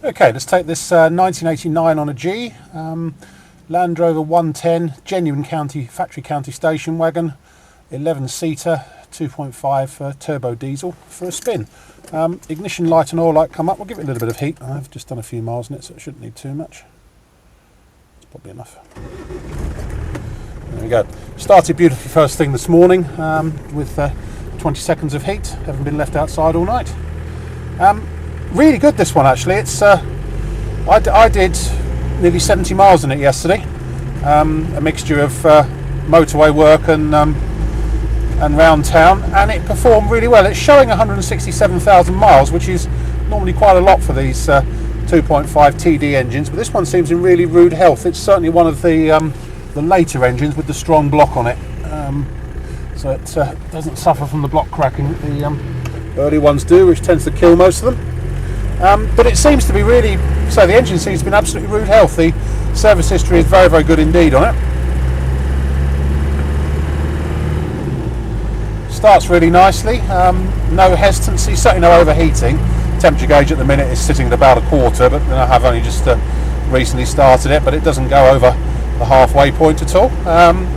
Okay, let's take this 1989 on a G, Land Rover 110, genuine factory county station wagon, 11-seater, 2.5 turbo diesel for a spin. Ignition light and oil light come up. We'll give it a little bit of heat. I've just done a few miles in it, so it shouldn't need too much. It's probably enough. There we go. Started beautifully first thing this morning with 20 seconds of heat. Haven't been left outside all night. Really good, this one actually. It's I did nearly 70 miles in it yesterday. A mixture of motorway work and round town, and it performed really well. It's showing 167,000 miles, which is normally quite a lot for these 2.5 TD engines, but this one seems in really rude health. It's certainly one of the later engines with the strong block on it, so it doesn't suffer from the block cracking that the early ones do, which tends to kill most of them. But it seems to be really, so the engine seems to be in absolutely rude health. The service history is very, very good indeed on it. Starts really nicely, no hesitancy, certainly no overheating. Temperature gauge at the minute is sitting at about a quarter, but I have only just recently started it, but it doesn't go over the halfway point at all.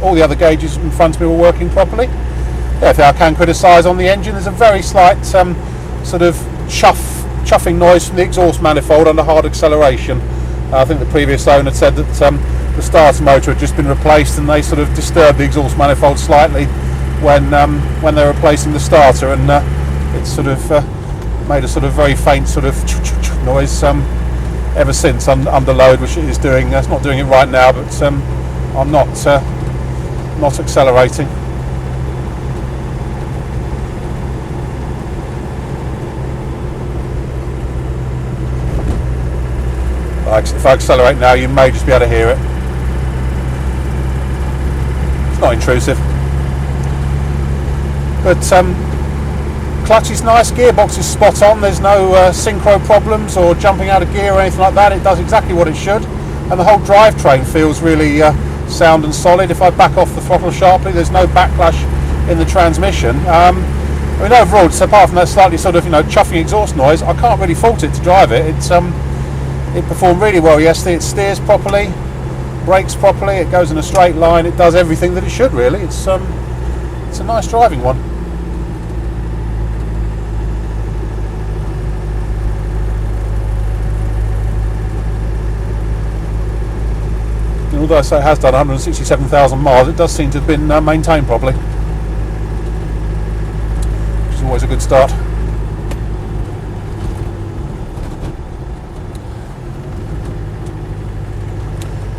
All the other gauges in front of me were working properly. The only thing I can criticise on the engine, there's a very slight sort of chuffing noise from the exhaust manifold under hard acceleration. I think the previous owner said that the starter motor had just been replaced and they sort of disturbed the exhaust manifold slightly when they were replacing the starter, and it sort of made a sort of very faint sort of noise ever since under load, which it is doing. It's not doing it right now, but I'm not accelerating. If I accelerate now, you may just be able to hear it. It's not intrusive. But clutch is nice, gearbox is spot on, there's no synchro problems or jumping out of gear or anything like that. It does exactly what it should, and the whole drivetrain feels really sound and solid. If I back off the throttle sharply, there's no backlash in the transmission. I mean, overall, so apart from that slightly sort of chuffing exhaust noise, I can't really fault it to drive it. It performed really well yesterday. It steers properly, brakes properly, it goes in a straight line, it does everything that it should really. It's a nice driving one. And although I say it has done 167,000 miles, it does seem to have been maintained properly, which is always a good start.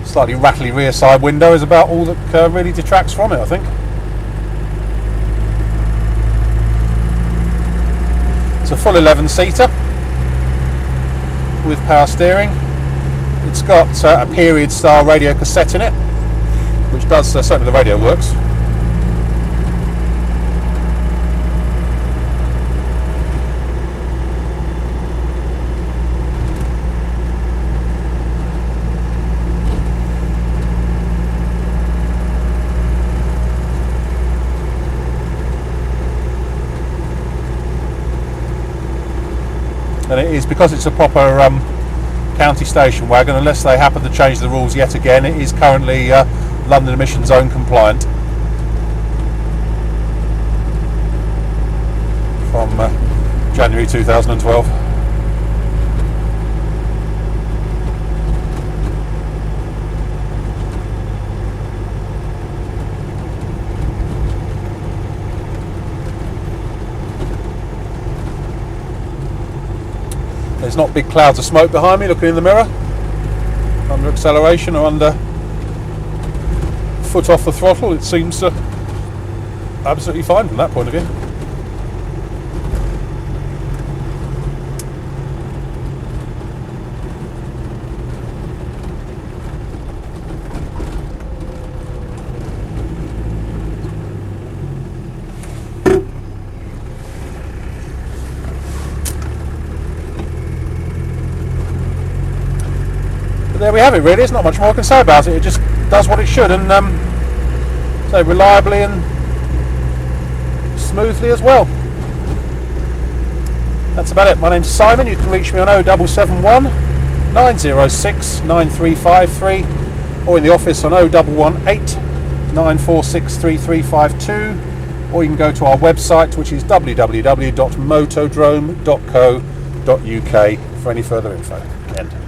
Slightly rattly rear side window is about all that really detracts from it, I think. It's a full 11-seater with power steering. It's got a period style radio cassette in it, which does certainly the radio works. And it is, because it's a proper county station wagon, unless they happen to change the rules yet again, it is currently London Emission Zone compliant from January 2012. There's not big clouds of smoke behind me looking in the mirror under acceleration or under foot off the throttle. It seems absolutely fine from that point of view. But there we have it really, there's not much more I can say about it. It just does what it should, and so reliably and smoothly as well. That's about it. My name's Simon. You can reach me on 0771 906 9353, or in the office on 0118 946 3352, or you can go to our website, which is www.motodrome.co.uk for any further info. End.